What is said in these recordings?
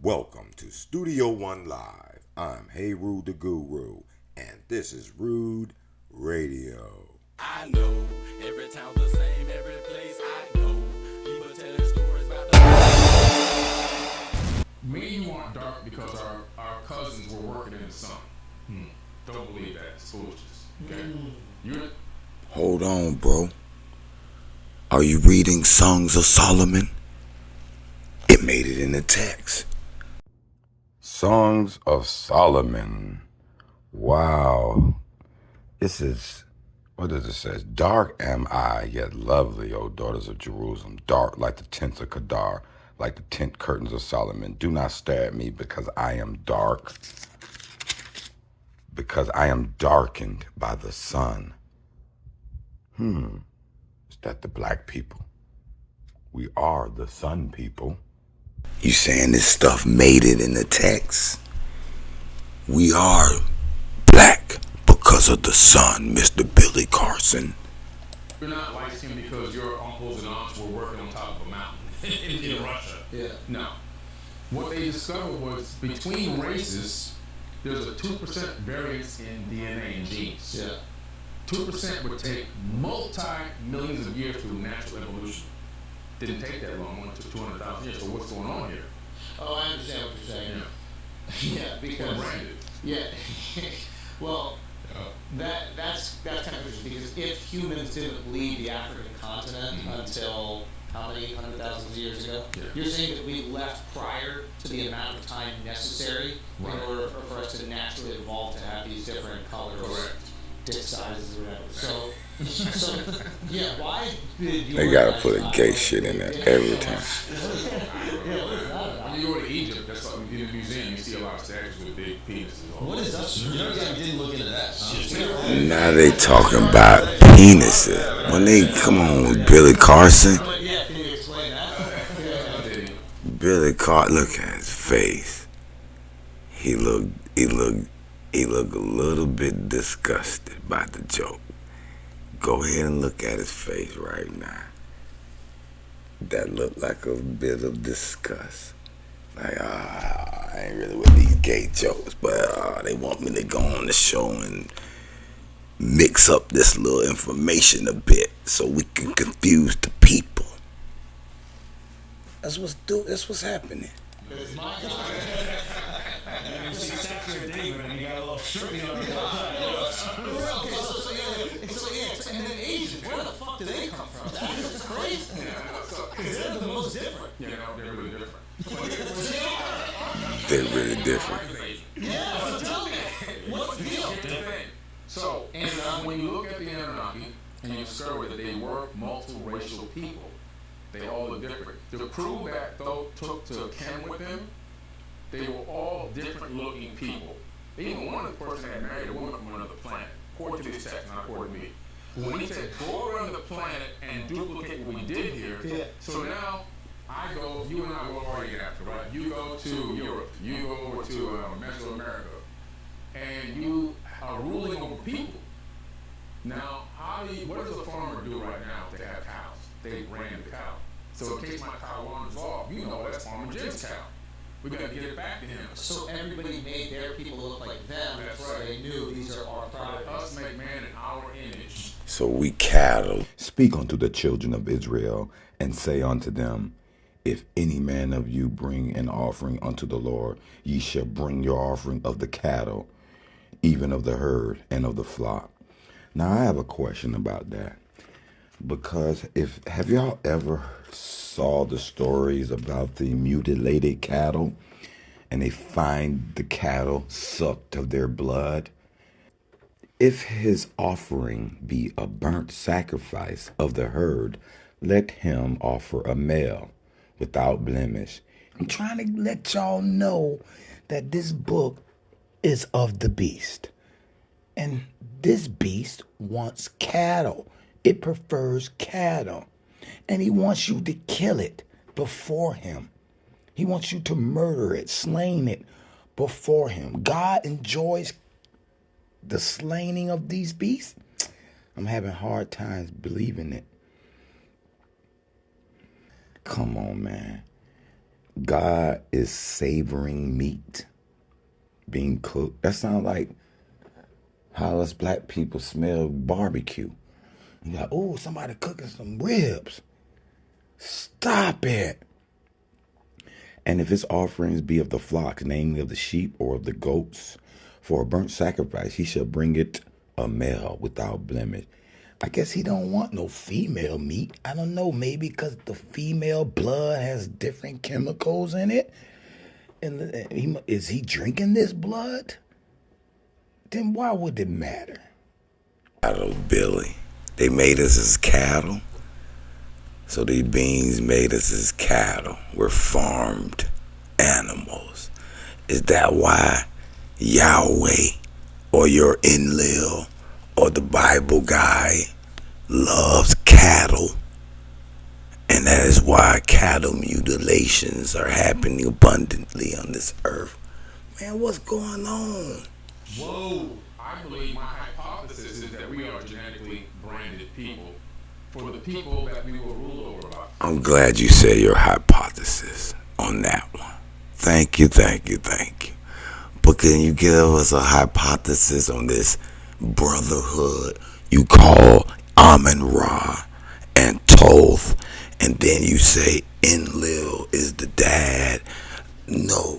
Welcome to Studio One Live. I'm Hey Rude the Guru, and this is Rude Radio. I know every town's the same, every place I go. People telling stories about the. Me and you aren't dark because our cousins were working in the sun. Don't believe that. It's foolishness. Okay? You're Hold on, bro. Are you reading Songs of Solomon? It made it in the text. Songs of Solomon. Wow. This is, what does it say? Dark am I, yet lovely, O daughters of Jerusalem. Dark like the tents of Kedar, like the tent curtains of Solomon. Do not stare at me because I am dark, because I am darkened by the sun. Is that the black people? We are the sun people. You saying this stuff made it in the text? We are black because of the sun, Mr. Billy Carson. not like him because your uncles and aunts were working on top of a mountain in Russia. Yeah. No. What they discovered was between races, there's a 2% variance in DNA and genes. Yeah. 2% would take multi-millions of years through natural evolution. Didn't take that long, only took 200,000 years. So what's going on here? Oh, I understand what you're saying. Yeah. Yeah, because Branded. yeah. Well, that's kind of interesting because if humans didn't leave the African continent until how many 100,000 years ago, you're saying that we left prior to the amount of time necessary in order for us to naturally evolve to have these different colors. Correct. Dick sizes or whatever. So yeah, why did you? They gotta put a gay shit in there every time. Yeah, what is that about? When you go to Egypt, that's like in the museum, you see a lot of statues with big penises. What is that? You didn't look into that. Now they talking about penises. When they come on with Billy Carson, But yeah, can you explain that? Billy Carson, look at his face. He look a little bit disgusted by the joke. Go ahead and look at his face right now. That looked like a bit of disgust. Like, I ain't really with these gay jokes, but they want me to go on the show and mix up this little information a bit so we can confuse the people. That's what's happening. It's my God. You see Statue of David and you got a little shirt on your And then Asians, where the fuck do they come from? That's crazy. Because they're the most different. Yeah, they're really different. They're really different. Yeah, so tell me, what's the deal? So, and when you look at the Anunnaki and you discover that they were multi-racial people, they all look different. The crew that took to camp with them, they were all different looking people. Even one of the person had married a woman from another planet, according to this text, not according to me. When he said, go around the planet and duplicate what we did here, so now I go, you and I will already after, right? You go to Europe, you go over to Mesoamerica, and you are ruling over people. Now, what does a farmer do right now if they have cows? They ran the cow. So in case my cow wanders off, you know that's Farmer Jim's cow. We got to get it back to him. So everybody made their people look like them, That's so right. they knew these are our Us products. make man in our image. So we cattle. Speak unto the children of Israel, and say unto them, if any man of you bring an offering unto the Lord, ye shall bring your offering of the cattle, even of the herd and of the flock. Now I have a question about that. Because have y'all ever saw the stories about the mutilated cattle and they find the cattle sucked of their blood? If his offering be a burnt sacrifice of the herd, let him offer a male without blemish. I'm trying to let y'all know that this book is of the beast. And this beast wants cattle. It prefers cattle. And he wants you to kill it before him. He wants you to murder it, slain it before him. God enjoys the slaying of these beasts. I'm having hard times believing it. Come on, man. God is savoring meat being cooked. That sounds like how us black people smell barbecue. You're like, oh, somebody cooking some ribs. Stop it. And if his offerings be of the flock, namely of the sheep or of the goats, for a burnt sacrifice, he shall bring it a male without blemish. I guess he don't want no female meat. I don't know, maybe because the female blood has different chemicals in it. And is he drinking this blood? Then why would it matter? Cattle, Billy. They made us as cattle. So these beings made us as cattle. We're farmed animals. Is that why Yahweh or your Enlil or the Bible guy loves cattle? And that is why cattle mutilations are happening abundantly on this earth. Man, what's going on? Whoa! I believe my hypothesis is that we are genetically branded people for the people that we will rule over. I'm glad you said your hypothesis on that one. Thank you. But can you give us a hypothesis on this brotherhood you call Amun Ra and Toth, and then you say Enlil is the dad? No.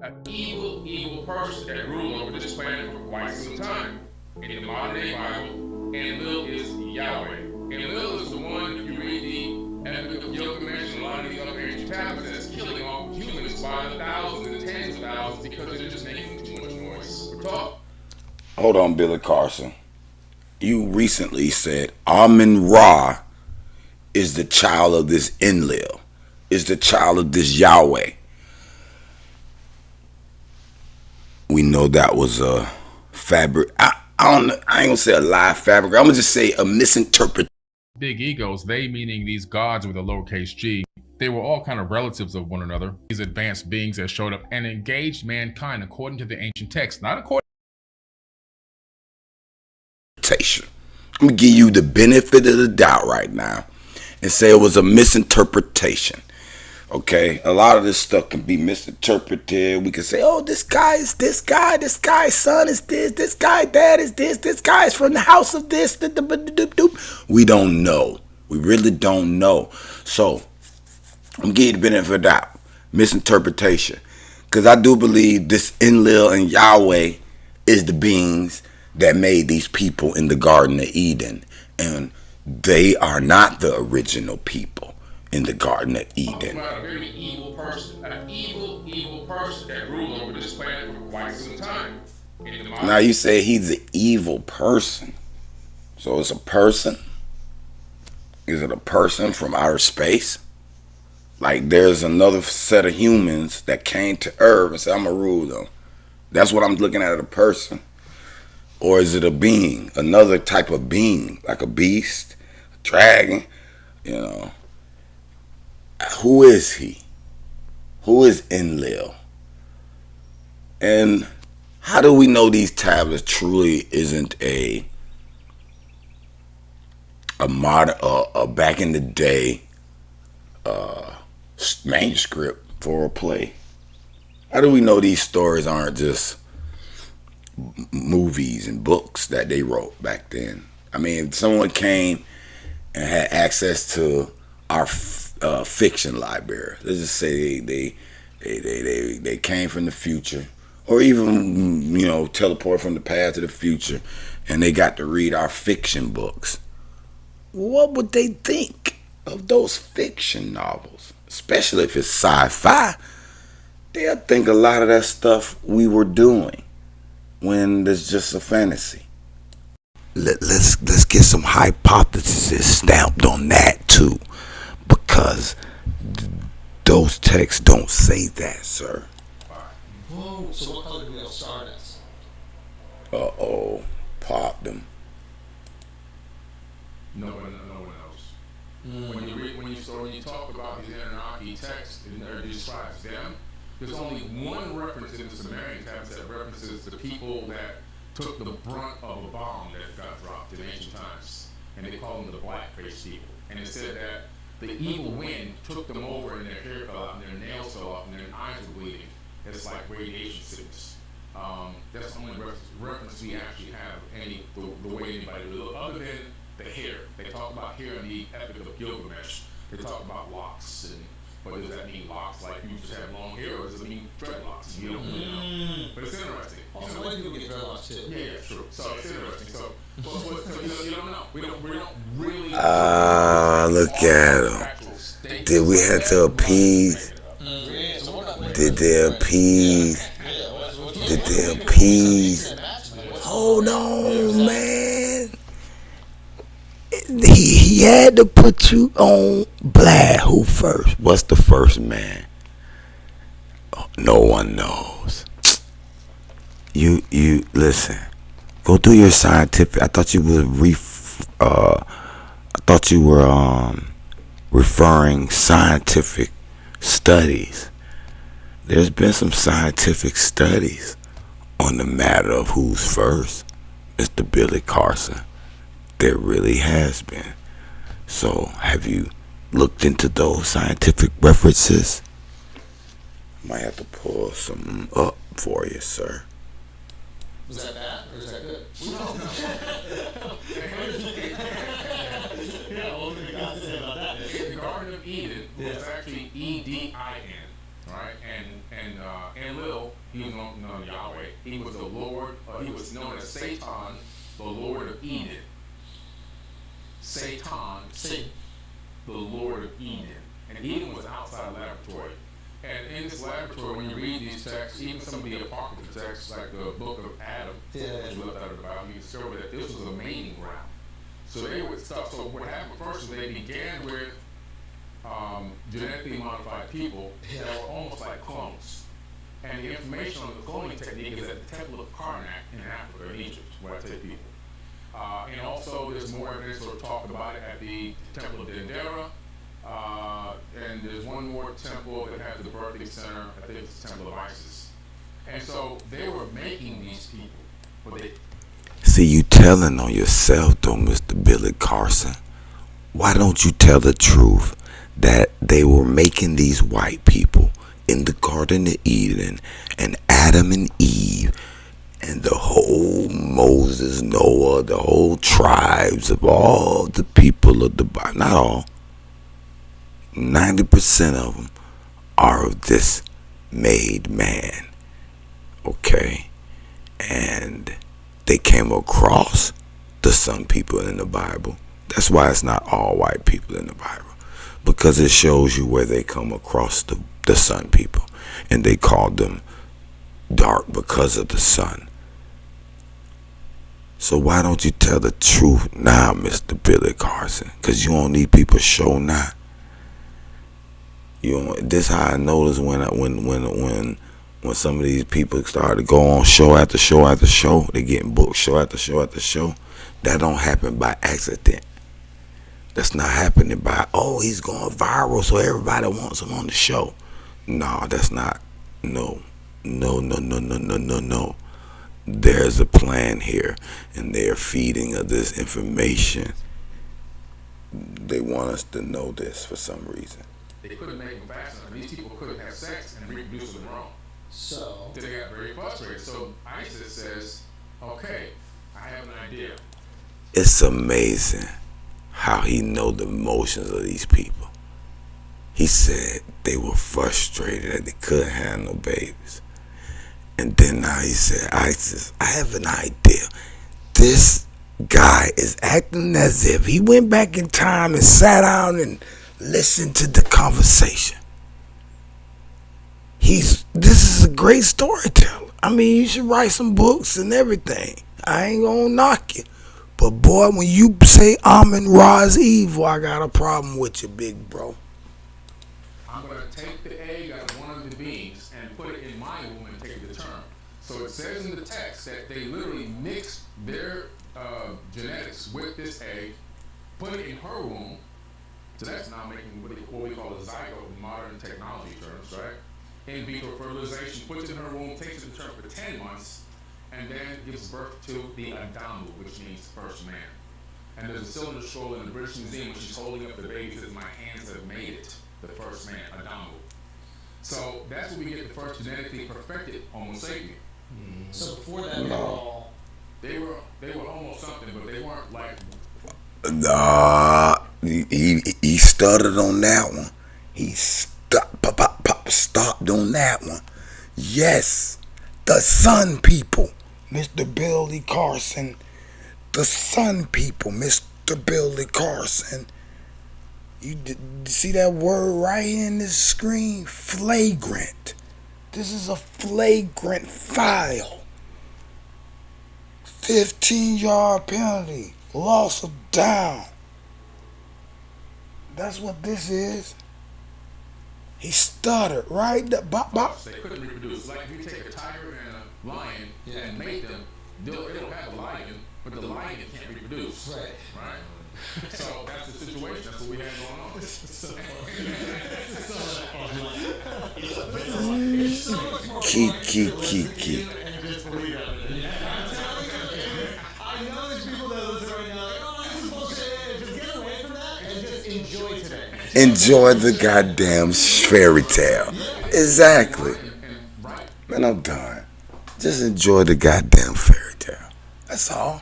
An evil person that ruled over this planet for quite some time. In the modern day Bible, Enlil is Yahweh. Enlil is the one, if you read the Epic of Gilgamesh and a lot of these other ancient tablets, that's killing off humans by the thousands and tens of thousands because they're just making too much noise. Talk. Hold on, Billy Carson. You recently said Amun Ra is the child of this Enlil, is the child of this Yahweh. We know that was a fabric. I ain't gonna say a lie fabric. I'm gonna just say a misinterpretation. Big egos, they meaning these gods with a lowercase g, they were all kind of relatives of one another. These advanced beings that showed up and engaged mankind according to the ancient text, not according. I'm gonna give you the benefit of the doubt right now and say it was a misinterpretation. Okay, a lot of this stuff can be misinterpreted. We can say, oh, this guy is this guy, this guy's son is this guy's dad is this guy's from the house of this. We don't know. We really don't know. So, I'm giving you the benefit of the doubt. Misinterpretation. Because I do believe this Enlil and Yahweh is the beings that made these people in the Garden of Eden. And they are not the original people in the Garden of Eden. About a very evil person, an evil person that ruled over this planet for quite some time. Now you say he's an evil person. So it's a person? Is it a person from outer space? Like there's another set of humans that came to Earth and said, I'm going to rule them. That's what I'm looking at a person. Or is it a being? Another type of being, like a beast, a dragon, you know. Who is he? Who is Enlil? And how do we know these tablets truly isn't a modern, back in the day manuscript for a play? How do we know these stories aren't just movies and books that they wrote back then? I mean, if someone came and had access to our fiction library. Let's just say they came from the future, or even teleport from the past to the future, and they got to read our fiction books. What would they think of those fiction novels? Especially if it's sci-fi, they'll think a lot of that stuff we were doing when there's just a fantasy. Let's get some hypotheses stamped on that too. Because those texts don't say that, sir. Whoa, so what color do we all start as? Uh-oh. Pop them. No one knows. When you talk about these Anunnaki texts and it describes them, there's only one reference in the Sumerian text that references the people that took the brunt of a bomb that got dropped in ancient times. And they call them the black-faced people. And it said that the evil wind took them over and their hair fell out and their nails fell off and their eyes were bleeding. It's like radiation sickness. That's the only reference we actually have the way anybody would look, other than the hair. They talk about hair in the Epic of Gilgamesh. They talk about locks, and what does that mean, locks? Like you just have long hair, or does it mean dreadlocks? You don't really know. But it's interesting. Also, white people get dreadlocks too. Yeah, true. So it's interesting. So you don't know. We don't really. Look at them. Did we have to appease? Did they appease? Did they appease? Hold on, man. He had to put you on blast. Who first? What's the first man? Oh, no one knows. You listen. Go do your scientific. I thought you were referring scientific studies. There's been some scientific studies on the matter of who's first, Mr. Billy Carson. There really has been. So, have you looked into those scientific references? Might have to pull some up for you, sir. Was that bad or is that good? Yeah, what did God say about that? The Garden of Eden was actually Edin, right? And Lil, he was known as Yahweh. He was the Lord. He was known as Satan, the Lord of Eden. Satan, the Lord of Eden. And Eden was outside the laboratory. And in this laboratory, when you read these texts, even some of the apocryphal texts, like the book of Adam, which we left out of the Bible, you discover that this was a mating ground. So they would stuff. So what happened first is they began with genetically modified people that were almost like clones. And the information on the cloning technique is at the Temple of Karnak in Africa, in Egypt, where I take people. And also, there's more evidence or talk about it at the Temple of Dendera. And there's one more temple that has the birthing center. I think it's the Temple of Isis. And so they were making these people. But they See, you telling on yourself, though, Mr. Billy Carson. Why don't you tell the truth that they were making these white people in the Garden of Eden, and Adam and Eve, and the whole Moses, Noah, the whole tribes of all the people of the Bible, not all, 90% of them are of this made man, okay? And they came across the sun people in the Bible. That's why it's not all white people in the Bible, because it shows you where they come across the sun people, and they called them dark because of the sun. So why don't you tell the truth now, Mr. Billy Carson? Because you don't need people show now. This how I notice when some of these people start to go on show after show after show, they getting booked show after show after show. That don't happen by accident. That's not happening by, oh, he's going viral so everybody wants him on the show. No, that's not. No. There's a plan here, and they're feeding us this information. They want us to know this for some reason. They couldn't make them fast enough. These people couldn't have sex and reproduce on their own. So They got very frustrated. So Isis says, okay, I have an idea. It's amazing how he know the emotions of these people. He said they were frustrated that they couldn't have no babies. And then now he said, Isis, I have an idea. This guy is acting as if he went back in time and sat down and listened to the conversation. This is a great storyteller. I mean, you should write some books and everything. I ain't gonna knock you. But boy, when you say Amun Ra's evil, I got a problem with you, big bro. I'm going to take the egg out of one of the beings and put it in my womb and take it to term. So it says in the text that they literally mixed their genetics with this egg, put it in her womb. So that's now making what we call a zygote in modern technology terms, right? In vitro fertilization, puts it in her womb, takes it to term for 10 months, and then gives birth to the Adamu, which means first man. And there's a cylinder scroll in the British Museum when she's holding up the baby, says, "My hands have made it." The first man, Adamo. So that's where we get the first genetically perfected Homo sapien. So before that, they were all. They were almost something, but they weren't like. Nah, he stuttered on that one. He stopped on that one. Yes, the Sun People, Mr. Billy Carson. The Sun People, Mr. Billy Carson. You see that word right here in this screen? Flagrant. This is a flagrant foul. 15-yard penalty. Loss of down. That's what this is. He stuttered, right? Bop, bop. They couldn't reproduce. Like if you take a tiger and a lion and mate them, it'll have a lion, but the lion can't reproduce. Right. Right? So that's the situation. That's what we had going on. Key. And just believe everything. I'm telling you, I know there's people that listen right now like, oh, this is bullshit. Just get away from that and just enjoy today. Enjoy the goddamn fairy tale. Exactly. Man, I'm done. Just enjoy the goddamn fairy tale. That's all.